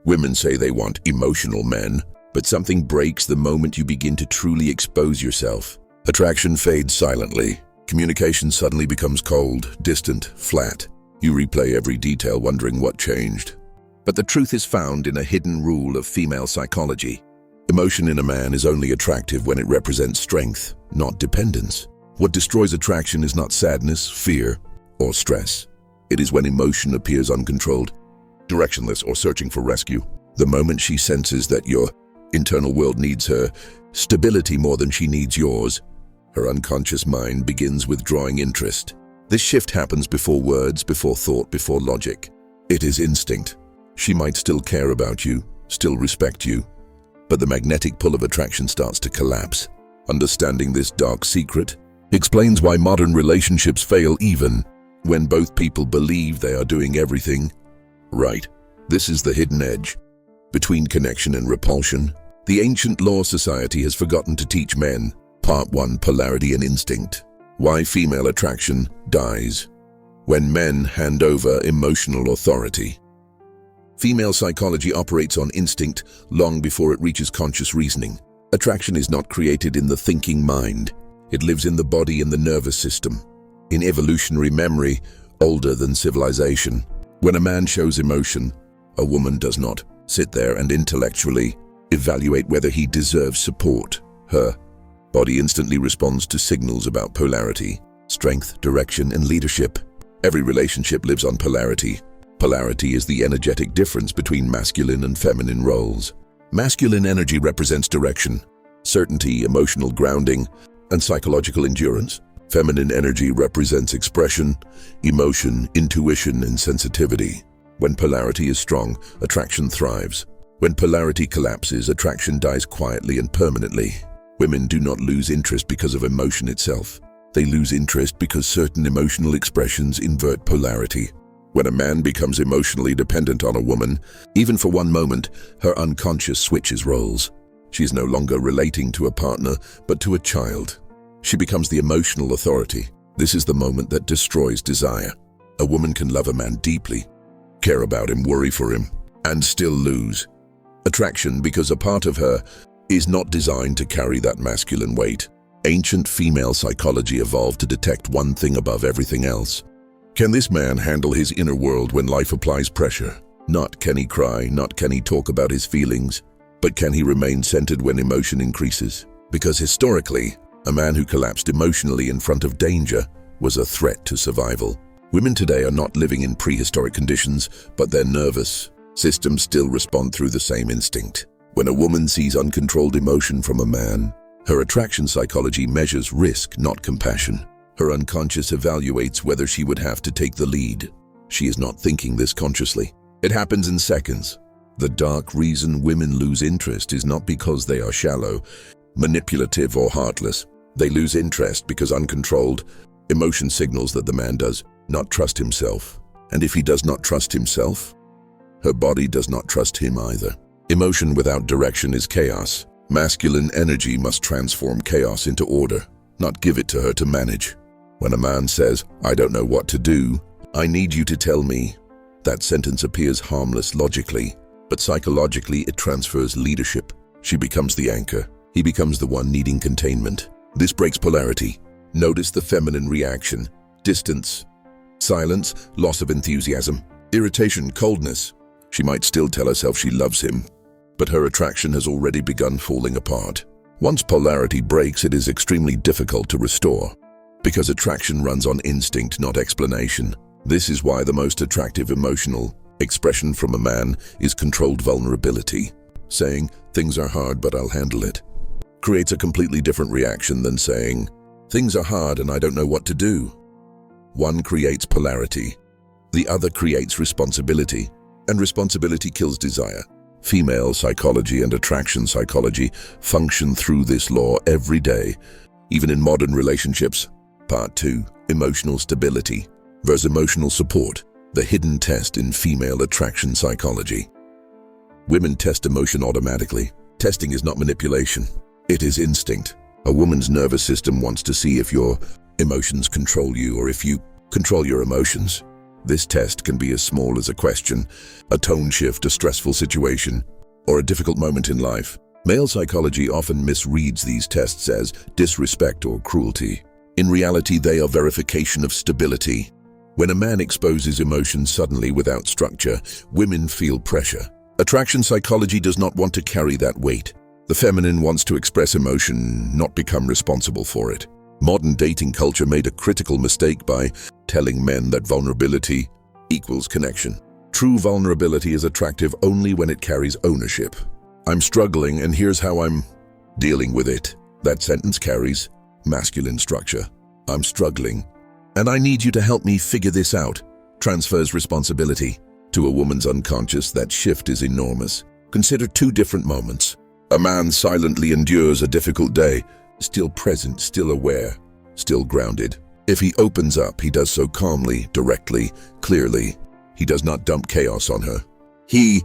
Women say they want emotional men, but something breaks the moment you begin to truly expose yourself. Attraction fades silently. Communication suddenly becomes cold, distant, flat. You replay every detail wondering what changed. But the truth is found in a hidden rule of female psychology. Emotion in a man is only attractive when it represents strength, not dependence. What destroys attraction is not sadness, fear, or stress. It is when emotion appears uncontrolled, directionless, or searching for rescue. The moment she senses that your internal world needs her stability more than she needs yours, her unconscious mind begins withdrawing interest. This shift happens before words, before thought, before logic. It is instinct. She might still care about you, still respect you, but the magnetic pull of attraction starts to collapse. Understanding this dark secret explains why modern relationships fail even when both people believe they are doing everything right. This is the hidden edge between connection and repulsion. The ancient law society has forgotten to teach men. Part 1: Polarity and Instinct. Why female attraction dies when men hand over emotional authority. Female psychology operates on instinct long before it reaches conscious reasoning. Attraction is not created in the thinking mind. It lives in the body and the nervous system, in evolutionary memory older than civilization. When a man shows emotion, a woman does not sit there and intellectually evaluate whether he deserves support. Her body instantly responds to signals about polarity, strength, direction, and leadership. Every relationship lives on polarity. Polarity is the energetic difference between masculine and feminine roles. Masculine energy represents direction, certainty, emotional grounding, and psychological endurance. Feminine energy represents expression, emotion, intuition, and sensitivity. When polarity is strong, attraction thrives. When polarity collapses, attraction dies quietly and permanently. Women do not lose interest because of emotion itself. They lose interest because certain emotional expressions invert polarity. When a man becomes emotionally dependent on a woman, even for one moment, her unconscious switches roles. She is no longer relating to a partner, but to a child. She becomes the emotional authority. This is the moment that destroys desire. A woman can love a man deeply, care about him, worry for him, and still lose attraction because a part of her is not designed to carry that masculine weight. Ancient female psychology evolved to detect one thing above everything else. Can this man handle his inner world when life applies pressure? Not can he cry, not can he talk about his feelings, but can he remain centered when emotion increases? Because historically, a man who collapsed emotionally in front of danger was a threat to survival. Women today are not living in prehistoric conditions, but their nervous systems still respond through the same instinct. When a woman sees uncontrolled emotion from a man, her attraction psychology measures risk, not compassion. Her unconscious evaluates whether she would have to take the lead. She is not thinking this consciously. It happens in seconds. The dark reason women lose interest is not because they are shallow, manipulative, or heartless. They lose interest because uncontrolled emotion signals that the man does not trust himself. And if he does not trust himself, her body does not trust him either. Emotion without direction is chaos. Masculine energy must transform chaos into order, not give it to her to manage. When a man says, "I don't know what to do, I need you to tell me," that sentence appears harmless logically, but psychologically it transfers leadership. She becomes the anchor. He becomes the one needing containment. This breaks polarity. Notice the feminine reaction: distance, silence, loss of enthusiasm, irritation, coldness. She might still tell herself she loves him, but her attraction has already begun falling apart. Once polarity breaks, it is extremely difficult to restore, because attraction runs on instinct, not explanation. This is why the most attractive emotional expression from a man is controlled vulnerability. Saying, "Things are hard, but I'll handle it," creates a completely different reaction than saying, "Things are hard and I don't know what to do." One creates polarity, the other creates responsibility, and responsibility kills desire. Female psychology and attraction psychology function through this law every day, even in modern relationships. Part 2: Emotional stability versus emotional support. The hidden test in female attraction psychology. Women test emotion automatically. Testing is not manipulation. It is instinct. A woman's nervous system wants to see if your emotions control you or if you control your emotions. This test can be as small as a question, a tone shift, a stressful situation, or a difficult moment in life. Male psychology often misreads these tests as disrespect or cruelty. In reality, they are verification of stability. When a man exposes emotion suddenly without structure, women feel pressure. Attraction psychology does not want to carry that weight. The feminine wants to express emotion, not become responsible for it. Modern dating culture made a critical mistake by telling men that vulnerability equals connection. True vulnerability is attractive only when it carries ownership. I'm struggling and here's how I'm dealing with it. That sentence carries masculine structure. I'm struggling and I need you to help me figure this out. Transfers responsibility. To a woman's unconscious, that shift is enormous. Consider two different moments. A man silently endures a difficult day, still present, still aware, still grounded. If he opens up, he does so calmly, directly, clearly. He does not dump chaos on her. He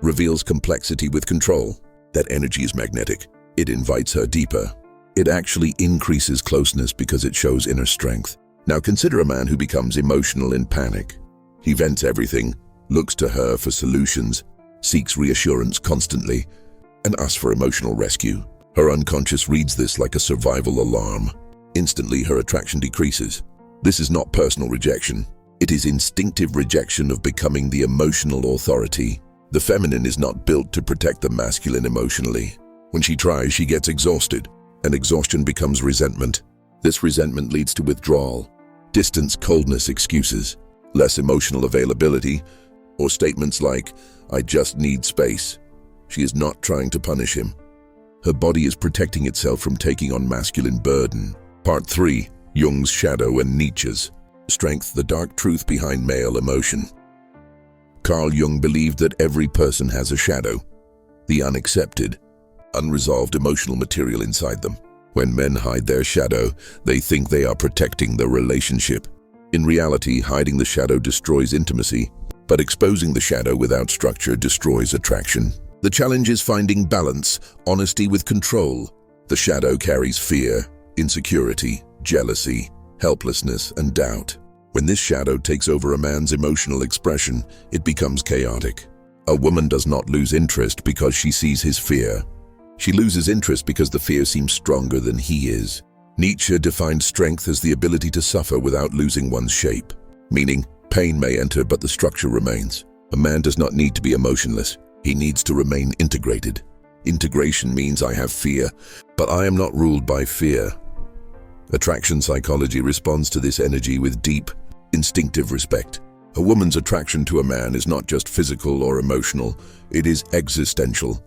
reveals complexity with control. That energy is magnetic. It invites her deeper. It actually increases closeness because it shows inner strength. Now consider a man who becomes emotional in panic. He vents everything, looks to her for solutions, seeks reassurance constantly, and asks for emotional rescue. Her unconscious reads this like a survival alarm. Instantly, her attraction decreases. This is not personal rejection. It is instinctive rejection of becoming the emotional authority. The feminine is not built to protect the masculine emotionally. When she tries, she gets exhausted, and exhaustion becomes resentment. This resentment leads to withdrawal, distance, coldness, excuses, less emotional availability, or statements like, "I just need space." She is not trying to punish him. Her body is protecting itself from taking on masculine burden. Part 3. Jung's Shadow and Nietzsche's Strength, the dark truth behind male emotion. Carl Jung believed that every person has a shadow, the unaccepted, unresolved emotional material inside them. When men hide their shadow, they think they are protecting the relationship. In reality, hiding the shadow destroys intimacy, but exposing the shadow without structure destroys attraction. The challenge is finding balance, honesty with control. The shadow carries fear, insecurity, jealousy, helplessness, and doubt. When this shadow takes over a man's emotional expression, it becomes chaotic. A woman does not lose interest because she sees his fear. She loses interest because the fear seems stronger than he is. Nietzsche defined strength as the ability to suffer without losing one's shape, meaning pain may enter but the structure remains. A man does not need to be emotionless. He needs to remain integrated. Integration means I have fear, but I am not ruled by fear. Attraction psychology responds to this energy with deep, instinctive respect. A woman's attraction to a man is not just physical or emotional, it is existential.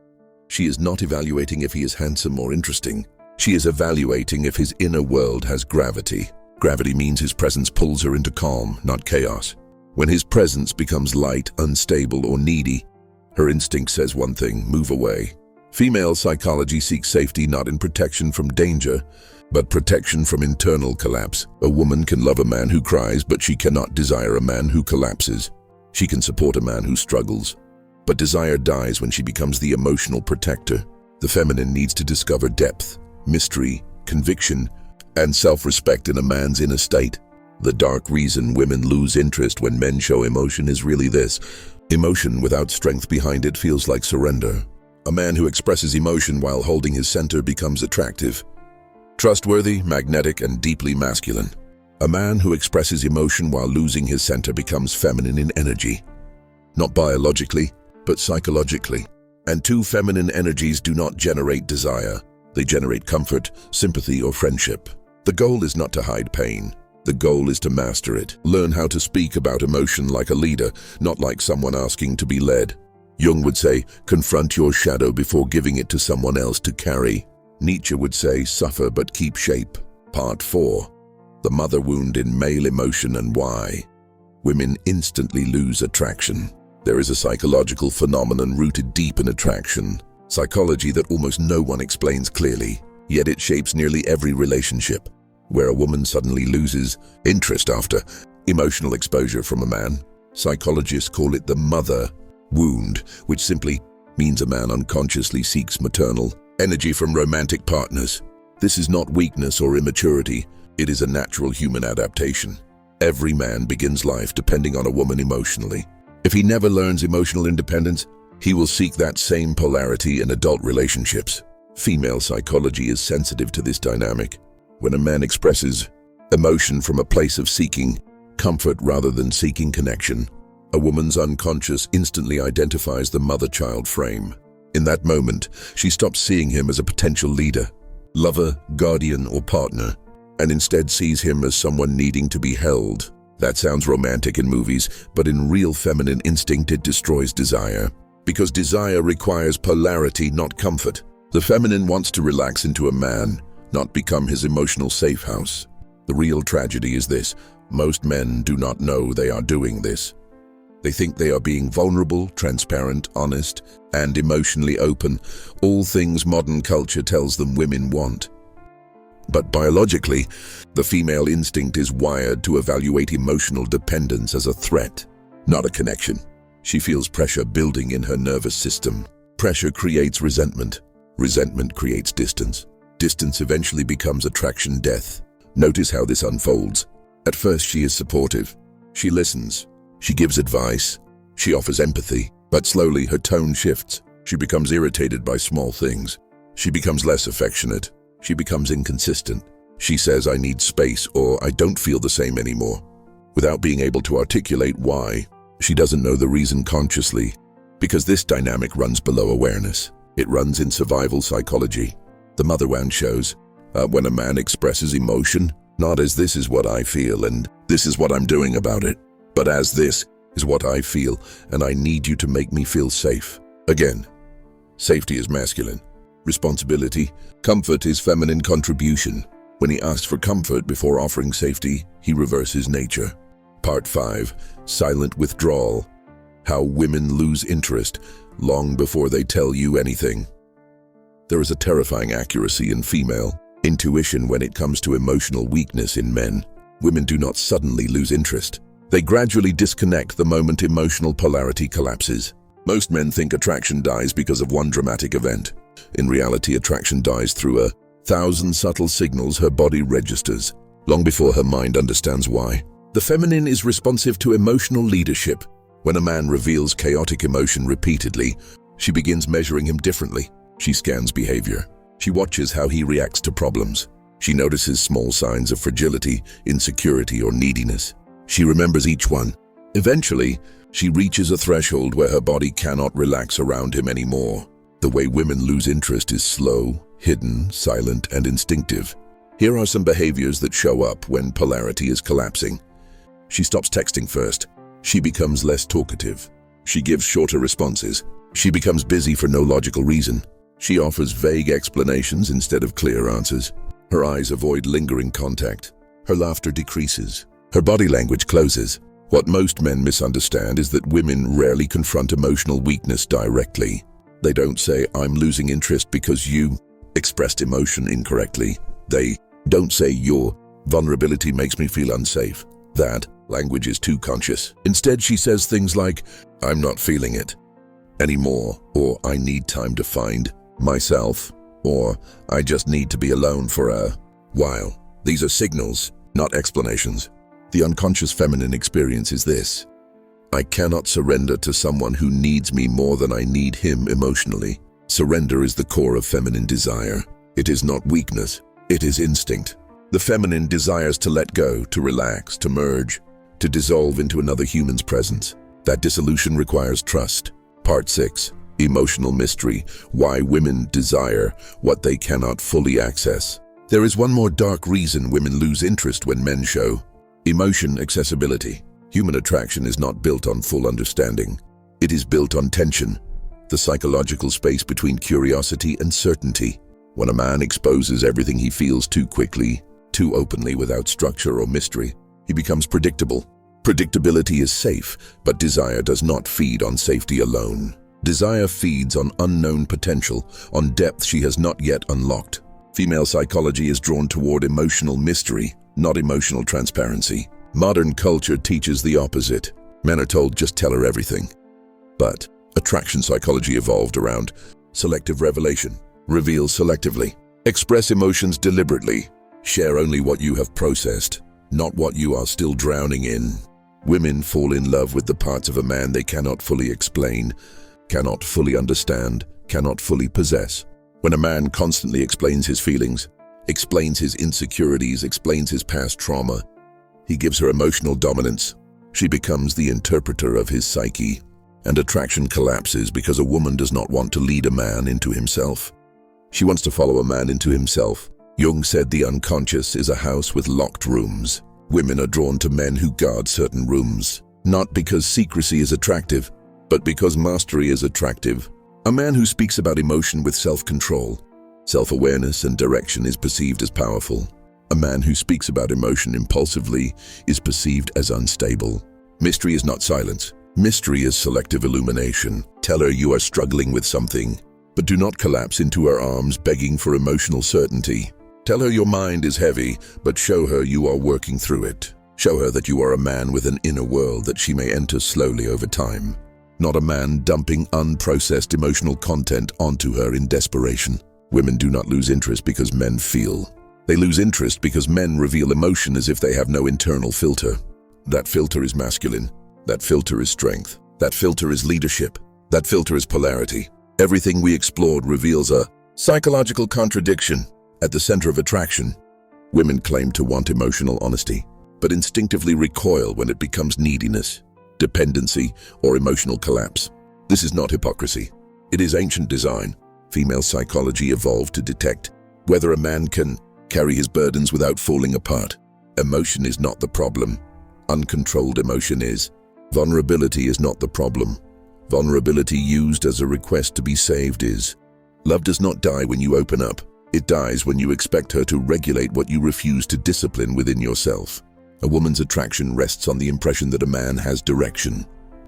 She is not evaluating if he is handsome or interesting. She is evaluating if his inner world has gravity. Gravity means his presence pulls her into calm, not chaos. When his presence becomes light, unstable, or needy, her instinct says one thing: move away. Female psychology seeks safety not in protection from danger, but protection from internal collapse. A woman can love a man who cries, but she cannot desire a man who collapses. She can support a man who struggles, but desire dies when she becomes the emotional protector. The feminine needs to discover depth, mystery, conviction, and self-respect in a man's inner state. The dark reason women lose interest when men show emotion is really this: emotion without strength behind it feels like surrender. A man who expresses emotion while holding his center becomes attractive, trustworthy, magnetic, and deeply masculine. A man who expresses emotion while losing his center becomes feminine in energy, not biologically, but psychologically. And two feminine energies do not generate desire. They generate comfort, sympathy, or friendship. The goal is not to hide pain. The goal is to master it. Learn how to speak about emotion like a leader, not like someone asking to be led. Jung would say, confront your shadow before giving it to someone else to carry. Nietzsche would say, suffer but keep shape. Part 4. The mother wound in male emotion and why. Women instantly lose attraction. There is a psychological phenomenon rooted deep in attraction, psychology that almost no one explains clearly, yet it shapes nearly every relationship. Where a woman suddenly loses interest after emotional exposure from a man, psychologists call it the mother wound, which simply means a man unconsciously seeks maternal energy from romantic partners. This is not weakness or immaturity, it is a natural human adaptation. Every man begins life depending on a woman emotionally. If he never learns emotional independence, he will seek that same polarity in adult relationships. Female psychology is sensitive to this dynamic. When a man expresses emotion from a place of seeking comfort rather than seeking connection, a woman's unconscious instantly identifies the mother-child frame. In that moment, she stops seeing him as a potential leader, lover, guardian, or partner, and instead sees him as someone needing to be held. That sounds romantic in movies, but in real feminine instinct it destroys desire. Because desire requires polarity, not comfort. The feminine wants to relax into a man, not become his emotional safe house. The real tragedy is this: most men do not know they are doing this. They think they are being vulnerable, transparent, honest, and emotionally open, all things modern culture tells them women want. But biologically, the female instinct is wired to evaluate emotional dependence as a threat, not a connection. She feels pressure building in her nervous system. Pressure creates resentment. Resentment creates distance. Distance eventually becomes attraction death. Notice how this unfolds. At first she is supportive. She listens. She gives advice. She offers empathy. But slowly her tone shifts. She becomes irritated by small things. She becomes less affectionate. She becomes inconsistent. She says, "I need space," or "I don't feel the same anymore," without being able to articulate why. She doesn't know the reason consciously, because this dynamic runs below awareness. It runs in survival psychology. The mother wound shows, when a man expresses emotion, not as "this is what I feel and this is what I'm doing about it," but as "this is what I feel and I need you to make me feel safe." Again, safety is masculine. Responsibility, comfort is feminine contribution. When he asks for comfort before offering safety, he reverses nature. Part 5. Silent Withdrawal. How women lose interest long before they tell you anything. There is a terrifying accuracy in female intuition when it comes to emotional weakness in men. Women do not suddenly lose interest. They gradually disconnect the moment emotional polarity collapses. Most men think attraction dies because of one dramatic event. In reality, attraction dies through 1,000 subtle signals her body registers, long before her mind understands why. The feminine is responsive to emotional leadership. When a man reveals chaotic emotion repeatedly, she begins measuring him differently. She scans behavior. She watches how he reacts to problems. She notices small signs of fragility, insecurity, or neediness. She remembers each one. Eventually, she reaches a threshold where her body cannot relax around him anymore. The way women lose interest is slow, hidden, silent, and instinctive. Here are some behaviors that show up when polarity is collapsing. She stops texting first. She becomes less talkative. She gives shorter responses. She becomes busy for no logical reason. She offers vague explanations instead of clear answers. Her eyes avoid lingering contact. Her laughter decreases. Her body language closes. What most men misunderstand is that women rarely confront emotional weakness directly. They don't say, "I'm losing interest because you expressed emotion incorrectly." They don't say, "Your vulnerability makes me feel unsafe." That language is too conscious. Instead, she says things like, "I'm not feeling it anymore," or "I need time to find myself," or "I just need to be alone for a while." These are signals, not explanations. The unconscious feminine experience is this: I cannot surrender to someone who needs me more than I need him emotionally. Surrender is the core of feminine desire. It is not weakness, it is instinct. The feminine desires to let go, to relax, to merge, to dissolve into another human's presence. That dissolution requires trust. Part 6. Emotional mystery. Why women desire what they cannot fully access. There is one more dark reason women lose interest when men show emotion accessibility. Human attraction is not built on full understanding. It is built on tension, the psychological space between curiosity and certainty. When a man exposes everything he feels too quickly, too openly, without structure or mystery, he becomes predictable. Predictability is safe, but desire does not feed on safety alone. Desire feeds on unknown potential, on depth she has not yet unlocked. Female psychology is drawn toward emotional mystery, not emotional transparency. Modern culture teaches the opposite. Men are told, "Just tell her everything." But attraction psychology evolved around selective revelation. Reveal selectively. Express emotions deliberately. Share only what you have processed. not what you are still drowning in. Women fall in love with the parts of a man they cannot fully explain, cannot fully understand, cannot fully possess. When a man constantly explains his feelings, explains his insecurities, explains his past trauma, he gives her emotional dominance. She becomes the interpreter of his psyche, and attraction collapses because a woman does not want to lead a man into himself. She wants to follow a man into himself. Jung said the unconscious is a house with locked rooms. Women are drawn to men who guard certain rooms, not because secrecy is attractive, but because mastery is attractive. A man who speaks about emotion with self-control, self-awareness, and direction is perceived as powerful. A man who speaks about emotion impulsively is perceived as unstable. Mystery is not silence. Mystery is selective illumination. Tell her you are struggling with something, but do not collapse into her arms begging for emotional certainty. Tell her your mind is heavy, but show her you are working through it. Show her that you are a man with an inner world that she may enter slowly over time. Not a man dumping unprocessed emotional content onto her in desperation. Women do not lose interest because men feel. They lose interest because men reveal emotion as if they have no internal filter. That filter is masculine. That filter is strength. That filter is leadership. That filter is polarity. Everything we explored reveals a psychological contradiction at the center of attraction. Women claim to want emotional honesty, but instinctively recoil when it becomes neediness, dependency, or emotional collapse. This is not hypocrisy. It is ancient design. Female psychology evolved to detect whether a man can carry his burdens without falling apart. Emotion is not the problem. Uncontrolled emotion is. Vulnerability is not the problem. Vulnerability used as a request to be saved is. Love does not die when you open up. It dies when you expect her to regulate what you refuse to discipline within yourself. A woman's attraction rests on the impression that a man has direction,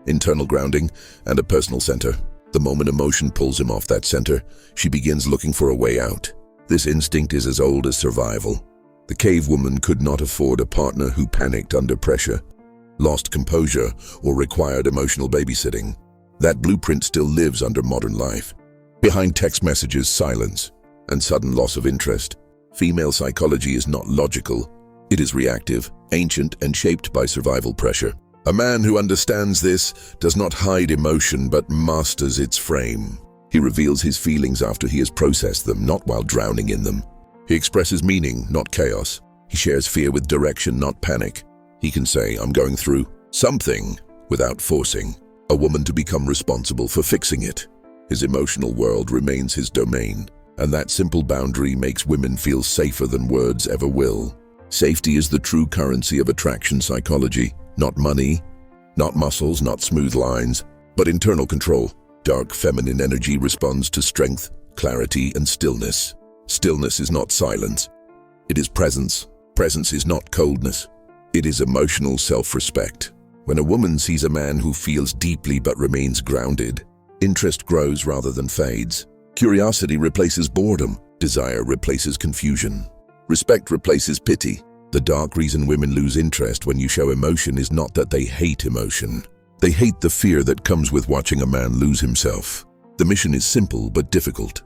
internal grounding, and a personal center. The moment emotion pulls him off that center, she begins looking for a way out. This instinct is as old as survival. The cave woman could not afford a partner who panicked under pressure, lost composure, or required emotional babysitting. That blueprint still lives under modern life. Behind text messages, silence, and sudden loss of interest. Female psychology is not logical. It is reactive, ancient, and shaped by survival pressure. A man who understands this does not hide emotion but masters its frame. He reveals his feelings after he has processed them, not while drowning in them. He expresses meaning, not chaos. He shares fear with direction, not panic. He can say, "I'm going through something," without forcing a woman to become responsible for fixing it. His emotional world remains his domain, and that simple boundary makes women feel safer than words ever will. Safety is the true currency of attraction psychology, not money, not muscles, not smooth lines, but internal control. Dark feminine energy responds to strength, clarity, and stillness. Stillness is not silence. It is presence. Presence is not coldness. It is emotional self-respect. When a woman sees a man who feels deeply but remains grounded, interest grows rather than fades. Curiosity replaces boredom. Desire replaces confusion. Respect replaces pity. The dark reason women lose interest when you show emotion is not that they hate emotion. They hate the fear that comes with watching a man lose himself. The mission is simple but difficult.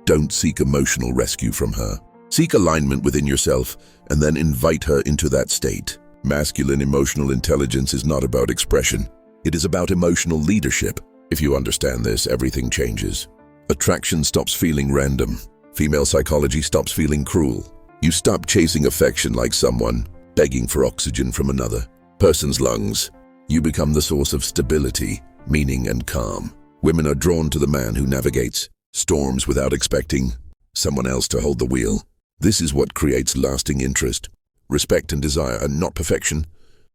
Don't seek emotional rescue from her. Seek alignment within yourself and then invite her into that state. Masculine emotional intelligence is not about expression. It is about emotional leadership. If you understand this, everything changes. Attraction stops feeling random. Female psychology stops feeling cruel. You stop chasing affection like someone begging for oxygen from another person's lungs. You become the source of stability, meaning, and calm. Women are drawn to the man who navigates storms without expecting someone else to hold the wheel. This is what creates lasting interest. Respect and desire are not perfection,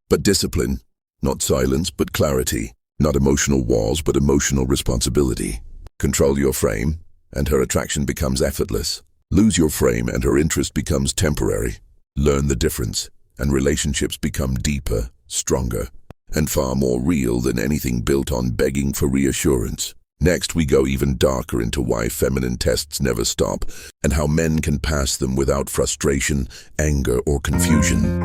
but discipline. Not silence, but clarity. Not emotional walls, but emotional responsibility. Control your frame, and her attraction becomes effortless. Lose your frame, and her interest becomes temporary. Learn the difference, and relationships become deeper, stronger, and far more real than anything built on begging for reassurance. Next, we go even darker into why feminine tests never stop, and how men can pass them without frustration, anger, or confusion.